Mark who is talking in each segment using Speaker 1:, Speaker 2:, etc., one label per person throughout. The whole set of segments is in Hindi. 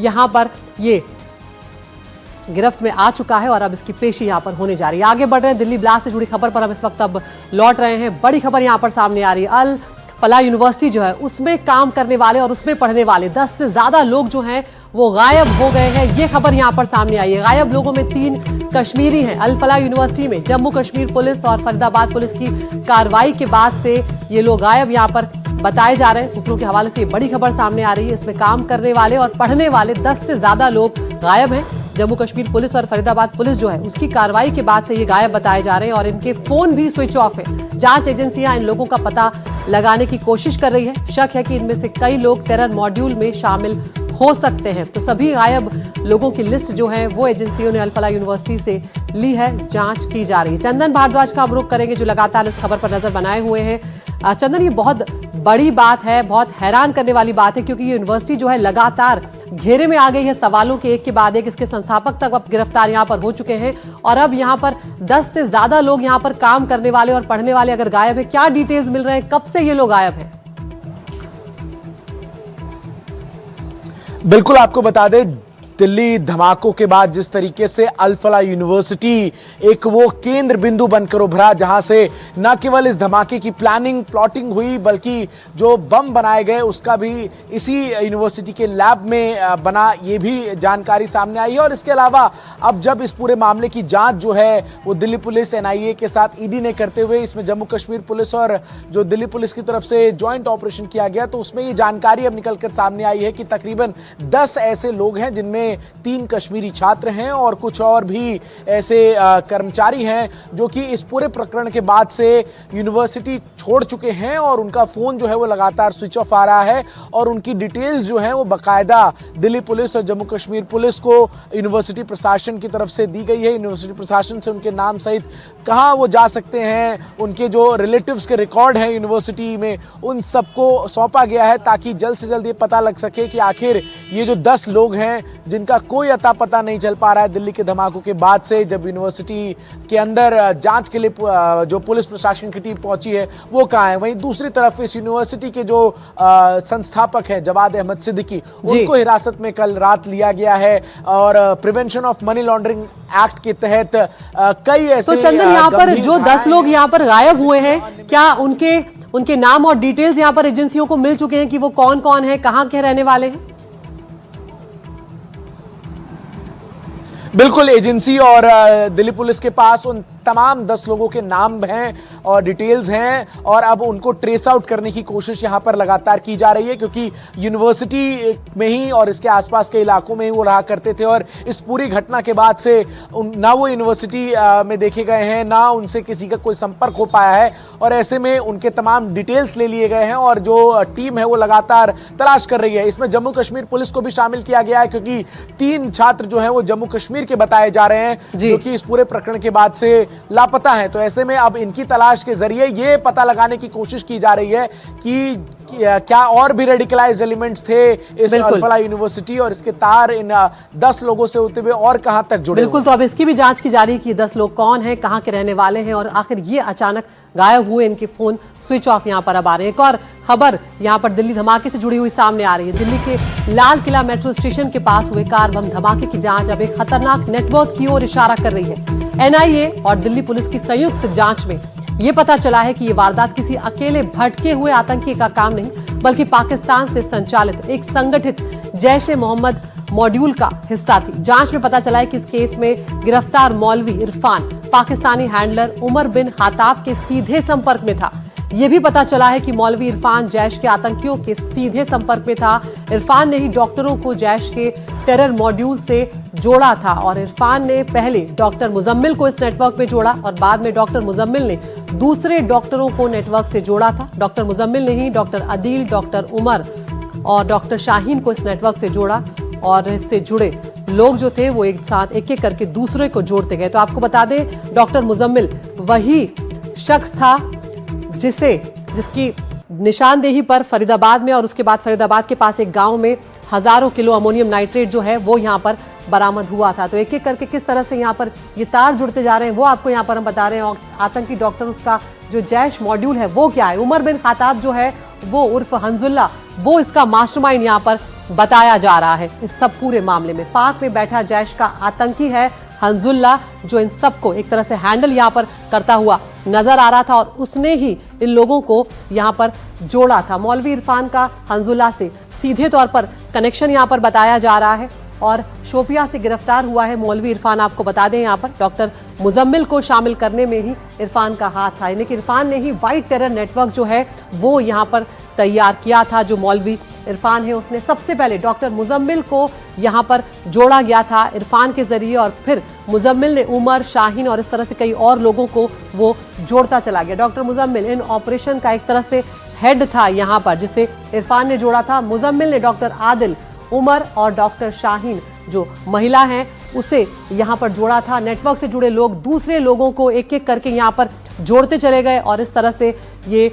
Speaker 1: यहाँ पर ये गिरफ्त में आ चुका है और अब इसकी पेशी यहाँ पर होने जा रही है। आगे बढ़ रहे हैं, दिल्ली ब्लास्ट से जुड़ी खबर पर हम इस वक्त अब लौट रहे हैं। बड़ी खबर यहाँ पर सामने आ रही है। अल फलाह यूनिवर्सिटी जो है उसमें काम करने वाले और उसमें पढ़ने वाले 10 से ज्यादा लोग जो हैं वो गायब हो गए हैं। ये खबर यहाँ पर सामने आई है। गायब लोगों में 3 कश्मीरी हैं। अल फलाह यूनिवर्सिटी में जम्मू कश्मीर पुलिस और फरीदाबाद पुलिस की कार्रवाई के बाद से ये लोग गायब यहाँ पर बताए जा रहे हैं। सूत्रों के हवाले से ये बड़ी खबर सामने आ रही है। इसमें काम करने वाले और पढ़ने वाले 10 से ज्यादा लोग गायब हैं। जम्मू कश्मीर पुलिस और फरीदाबाद पुलिस जो है उसकी कार्रवाई के बाद से ये गायब बताए जा रहे हैं और इनके फोन भी स्विच ऑफ है। जांच एजेंसियां इन लोगों का पता लगाने की कोशिश कर रही है। शक है कि इनमें से कई लोग टेरर मॉड्यूल में शामिल हो सकते हैं। तो सभी गायब लोगों की लिस्ट जो है वो एजेंसियों ने अल फलाह यूनिवर्सिटी से ली है। जांच की जा रही है। चंदन भारद्वाज का हम रुख करेंगे जो लगातार इस खबर पर नजर बनाए हुए हैं। चंदन, ये बहुत बड़ी बात है, बहुत हैरान करने वाली बात है क्योंकि ये यूनिवर्सिटी जो है लगातार घेरे में आ गई है। सवालों के एक के बाद एक। इसके संस्थापक तक अब गिरफ्तार यहाँ पर हो चुके हैं और अब यहाँ पर 10 से ज्यादा लोग यहाँ पर काम करने वाले और पढ़ने वाले अगर गायब है, क्या डिटेल्स मिल रहे हैं, कब से ये लोग गायब हैं?
Speaker 2: बिल्कुल, आपको बता दें, दिल्ली धमाकों के बाद जिस तरीके से अल फलाह यूनिवर्सिटी एक वो केंद्र बिंदु बनकर उभरा जहां से न केवल इस धमाके की प्लानिंग हुई बल्कि जो बम बनाए गए उसका भी इसी यूनिवर्सिटी के लैब में बना, ये भी जानकारी सामने आई है। और इसके अलावा अब जब इस पूरे मामले की जांच जो है वो दिल्ली पुलिस NIA के साथ ED ने करते हुए इसमें जम्मू कश्मीर पुलिस और जो दिल्ली पुलिस की तरफ से ज्वाइंट ऑपरेशन किया गया, तो उसमें ये जानकारी अब निकलकर सामने आई है कि तकरीबन 10 ऐसे लोग हैं जिनमें 3 कश्मीरी छात्र हैं और कुछ और भी ऐसे कर्मचारी हैं जो कि इस पूरे प्रकरण के बाद से यूनिवर्सिटी छोड़ चुके हैं और उनका फोन जो है वो लगातार स्विच ऑफ आ रहा है और उनकी डिटेल्स जो हैं वो बाकायदा दिल्ली पुलिस और जम्मू कश्मीर पुलिस को यूनिवर्सिटी प्रशासन की तरफ से दी गई है। यूनिवर्सिटी प्रशासन से उनके नाम सहित कहाँ वो जा सकते हैं, उनके जो रिलेटिव्स के रिकॉर्ड हैं यूनिवर्सिटी में, उन सबको सौंपा गया है ताकि जल्द से जल्द ये पता लग सके कि आखिर ये जो 10 लोग हैं जिनका कोई अता पता नहीं चल पा रहा है दिल्ली के धमाकों के बाद से, जब यूनिवर्सिटी के अंदर जांच के लिए जो पुलिस प्रशासन की टीम पहुंची है वो कहाँ है। वहीं दूसरी तरफ इस यूनिवर्सिटी के जो संस्थापक है जवाद अहमद सिद्दीकी, उनको हिरासत में कल रात लिया गया है और prevention of money laundering act के तहत कई ऐसे
Speaker 1: तो चंदन, यहाँ पर जो 10 लोग यहाँ पर गायब हुए हैं, क्या उनके नाम और डिटेल्स यहाँ पर एजेंसियों को मिल चुके हैं कि वो कौन कौन है, कहाँ के रहने वाले हैं?
Speaker 2: बिल्कुल, एजेंसी और दिल्ली पुलिस के पास उन तमाम 10 लोगों के नाम हैं और डिटेल्स हैं और अब उनको ट्रेस आउट करने की कोशिश यहां पर लगातार की जा रही है क्योंकि यूनिवर्सिटी में ही और इसके आसपास के इलाकों में ही वो रहा करते थे और इस पूरी घटना के बाद से ना वो यूनिवर्सिटी में देखे गए हैं, ना उनसे किसी का कोई संपर्क हो पाया है और ऐसे में उनके तमाम डिटेल्स ले लिए गए हैं और जो टीम है वो लगातार तलाश कर रही है। इसमें जम्मू कश्मीर पुलिस को भी शामिल किया गया है क्योंकि 3 छात्र जो हैं वो जम्मू कश्मीर के बताए जा रहे हैं जो कि इस पूरे प्रकरण के बाद से लापता हैं। तो ऐसे में अब इनकी तलाश के जरिए ये पता लगाने की कोशिश की जा रही है कि क्या और भी रेडिकलाइज्ड एलिमेंट्स थे इस अल फलाह यूनिवर्सिटी और इसके तार इन 10 लोगों से होते हुए और कहां तक जुड़े।
Speaker 1: बिल्कुल, तो अब इसकी भी जांच की जा रही है कि 10 लोग कौन हैं, कहां के रहने वाले हैं और आखिर ये अचानक गायब हुए, इनके फोन स्विच ऑफ यहां पर अब आ रहे हैं। एक और खबर यहां पर दिल्ली धमाके से जुड़ी हुई सामने आ रही है। दिल्ली के लाल किला मेट्रो स्टेशन के पास हुए कार बम धमाके की जांच अब एक खतरनाक नेटवर्क की ओर इशारा कर रही है। NIA और दिल्ली पुलिस की संयुक्त जांच में ये पता चला है कि ये वारदात किसी अकेले भटके हुए आतंकी का काम नहीं बल्कि पाकिस्तान से संचालित एक संगठित जैश-ए-मोहम्मद मॉड्यूल का हिस्सा थी। जांच में पता चला है कि इस केस में गिरफ्तार मौलवी इरफान पाकिस्तानी हैंडलर उमर बिन खाताब के सीधे संपर्क में था। यह भी पता चला है कि मौलवी इरफान जैश के आतंकियों के सीधे संपर्क में था। इरफान ने ही डॉक्टरों को जैश के टेरर मॉड्यूल से जोड़ा था और इरफान ने पहले डॉक्टर मुजम्मिल को इस नेटवर्क में जोड़ा और बाद में डॉक्टर मुजम्मिल ने दूसरे डॉक्टरों को नेटवर्क से जोड़ा था। डॉक्टर मुजम्मिल ने ही डॉक्टर अदील, डॉक्टर उमर और डॉक्टर शाहीन को इस नेटवर्क से जोड़ा और इससे जुड़े लोग जो थे वो एक साथ एक एक करके दूसरे को जोड़ते गए। तो आपको बता दें, डॉक्टर मुजम्मिल वही शख्स था जिसकी निशानदेही पर फरीदाबाद में और उसके बाद फरीदाबाद के पास एक गांव में हजारों किलो अमोनियम नाइट्रेट जो है वो यहाँ पर बरामद हुआ था। तो एक एक करके किस तरह से यहाँ पर ये तार जुड़ते जा रहे हैं वो आपको यहाँ पर हम बता रहे हैं। और आतंकी डॉक्टर, उसका जो जैश मॉड्यूल है वो क्या है। उमर बिन खाताब जो है वो उर्फ हंजुल्ला, वो इसका मास्टरमाइंड यहाँ पर बताया जा रहा है इस सब पूरे मामले में। पाक में बैठा जैश का आतंकी है हंजुल्ला, जो इन सबको एक तरह से हैंडल यहाँ पर करता हुआ नजर आ रहा था और उसने ही इन लोगों को यहाँ पर जोड़ा था। मौलवी इरफान का हंजुल्ला से सीधे तौर पर कनेक्शन यहाँ पर बताया जा रहा है और शोपिया से गिरफ्तार हुआ है मौलवी इरफान। आपको बता दें यहाँ पर डॉक्टर मुजम्मिल को शामिल करने में ही इरफान का हाथ था, यानी कि इरफान ने ही वाइट टेरर नेटवर्क जो है वो यहाँ पर तैयार किया था। जो मौलवी इरफान है उसने सबसे पहले डॉक्टर मुजम्मिल को यहाँ पर जोड़ा गया था इरफान के जरिए और फिर मुजम्मिल ने उमर, शाहीन और इस तरह से कई और लोगों को वो जोड़ता चला गया। डॉक्टर मुजम्मिल इन ऑपरेशन का एक तरह से हेड था यहाँ पर, जिसे इरफान ने जोड़ा था। मुजम्मिल ने डॉक्टर आदिल, उमर और डॉक्टर शाहीन जो महिला हैं उसे यहाँ पर जोड़ा था। नेटवर्क से जुड़े लोग दूसरे लोगों को एक एक करके यहाँ पर जोड़ते चले गए और इस तरह से ये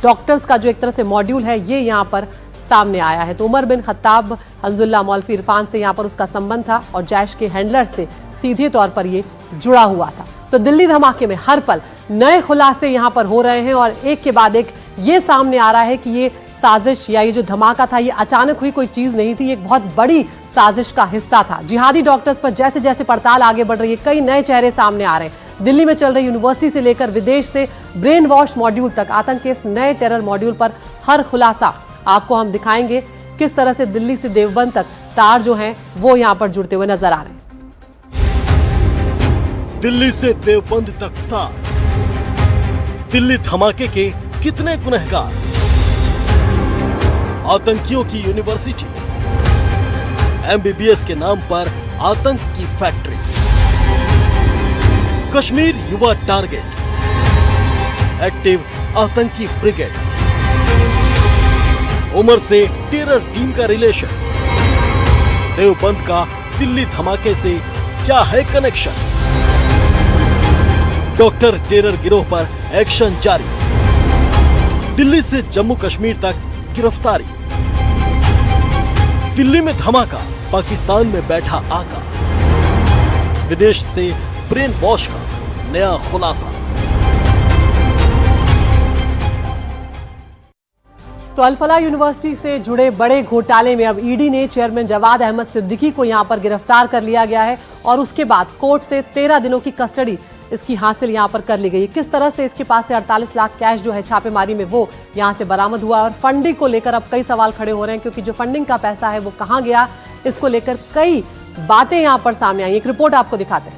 Speaker 1: डॉक्टर्स का जो एक तरह से मॉड्यूल है ये यहाँ पर सामने आया है। तो उमर बिन खत्ताब हंजुल्ला मौलवी इरफान से यहाँ पर उसका संबंध था और जैश के हैंडलर से सीधे तौर पर ये जुड़ा हुआ था। तो दिल्ली धमाके में हर पल नए खुलासे यहाँ पर हो रहे हैं और एक के बाद एक ये सामने आ रहा है कि ये साजिश या ये जो धमाका था ये अचानक हुई कोई चीज नहीं थी, एक बहुत बड़ी साजिश का हिस्सा था। जिहादी डॉक्टर्स पर जैसे जैसे पड़ताल आगे बढ़ रही है कई नए चेहरे सामने आ रहे हैं। दिल्ली में चल रही यूनिवर्सिटी से लेकर विदेश से ब्रेन वॉश मॉड्यूल तक, आतंक के इस नए टेरर मॉड्यूल पर हर खुलासा आपको हम दिखाएंगे। किस तरह से दिल्ली से देवबंद तक तार जो हैं वो यहाँ पर जुड़ते हुए नजर आ रहे हैं।
Speaker 3: दिल्ली से देवबंद तक तार, दिल्ली धमाके के कितने गुनहगार, आतंकियों की यूनिवर्सिटी, एमबीबीएस के नाम पर आतंक की फैक्ट्री, कश्मीर युवा टारगेट, एक्टिव आतंकी ब्रिगेड, उमर से टेरर टीम का रिलेशन, देवबंद का दिल्ली धमाके से क्या है कनेक्शन, डॉक्टर टेरर गिरोह पर एक्शन जारी, दिल्ली से जम्मू कश्मीर तक गिरफ्तारी, दिल्ली में धमाका, पाकिस्तान में बैठा आका, विदेश से ब्रेन वॉश का नया खुलासा।
Speaker 1: तो अल-फलाह यूनिवर्सिटी से जुड़े बड़े घोटाले में अब ईडी ने चेयरमैन जवाद अहमद सिद्दीकी को यहां पर गिरफ्तार कर लिया गया है और उसके बाद कोर्ट से 13 दिनों की कस्टडी इसकी हासिल यहां पर कर ली गई है। किस तरह से इसके पास से 48 लाख कैश जो है छापेमारी में वो यहां से बरामद हुआ और फंडिंग को लेकर अब कई सवाल खड़े हो रहे हैं, क्योंकि जो फंडिंग का पैसा है वो कहां गया, इसको लेकर कई बातें यहां पर सामने आई। एक रिपोर्ट आपको दिखाते हैं।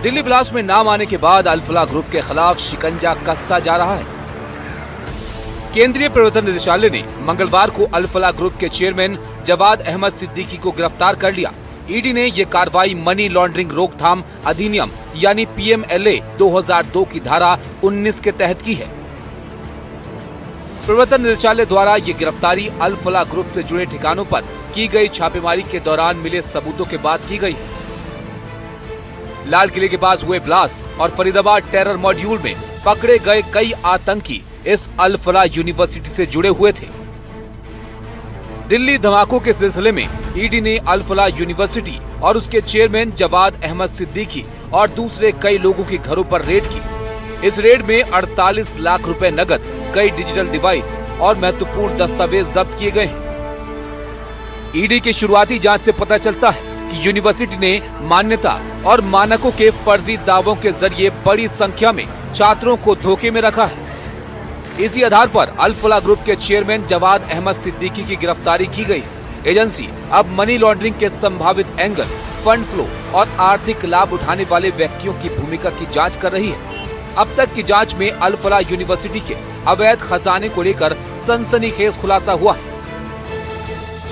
Speaker 4: दिल्ली ब्लास्ट में नाम आने के बाद अल-फलाह ग्रुप के खिलाफ शिकंजा कसता जा रहा है। केंद्रीय प्रवर्तन निदेशालय ने मंगलवार को अल-फलाह ग्रुप के चेयरमैन जवाद अहमद सिद्दीकी को गिरफ्तार कर लिया। ईडी ने ये कार्रवाई मनी लॉन्ड्रिंग रोकथाम अधिनियम यानी पीएमएलए 2002 की धारा 19 के तहत की है। प्रवर्तन निदेशालय द्वारा ये गिरफ्तारी अल-फलाह ग्रुप से जुड़े ठिकानों पर की गई छापेमारी के दौरान मिले सबूतों के बाद की गई। लाल किले के पास हुए ब्लास्ट और फरीदाबाद टेरर मॉड्यूल में पकड़े गए कई आतंकी इस अल-फलाह यूनिवर्सिटी से जुड़े हुए थे। दिल्ली धमाकों के सिलसिले में ईडी ने अल-फलाह यूनिवर्सिटी और उसके चेयरमैन जवाद अहमद सिद्दीकी और दूसरे कई लोगों के घरों पर रेड की। इस रेड में 48 लाख रुपए नकद, कई डिजिटल डिवाइस और महत्वपूर्ण दस्तावेज जब्त किए गए हैं। ईडी की शुरुआती जांच से पता चलता है कि यूनिवर्सिटी ने मान्यता और मानकों के फर्जी दावों के जरिए बड़ी संख्या में छात्रों को धोखे में रखा है। इसी आधार पर अल-फलाह ग्रुप के चेयरमैन जवाद अहमद सिद्दीकी की गिरफ्तारी की गई। एजेंसी अब मनी लॉन्ड्रिंग के संभावित एंगल, फंड फ्लो और आर्थिक लाभ उठाने वाले व्यक्तियों की भूमिका की जांच कर रही है। अब तक की जांच में अल-फलाह यूनिवर्सिटी के अवैध खजाने को लेकर सनसनीखेज खुलासा हुआ है।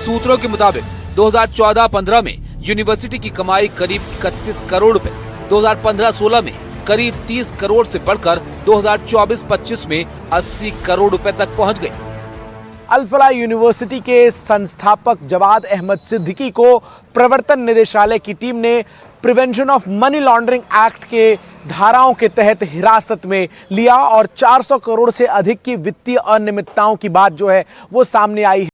Speaker 4: सूत्रों के मुताबिक 2014-15 में यूनिवर्सिटी की कमाई करीब 31 करोड़ रुपए, 2015-16 में करीब 30 करोड़ से बढ़कर 2024-25 में 80 करोड़ रुपए तक पहुंच गई।
Speaker 2: अल फलाह यूनिवर्सिटी के संस्थापक जवाद अहमद सिद्दीकी को प्रवर्तन निदेशालय की टीम ने prevention of money laundering act के धाराओं के तहत हिरासत में लिया और 400 करोड़ से अधिक की वित्तीय अनियमितताओं की बात जो है वो सामने आई है।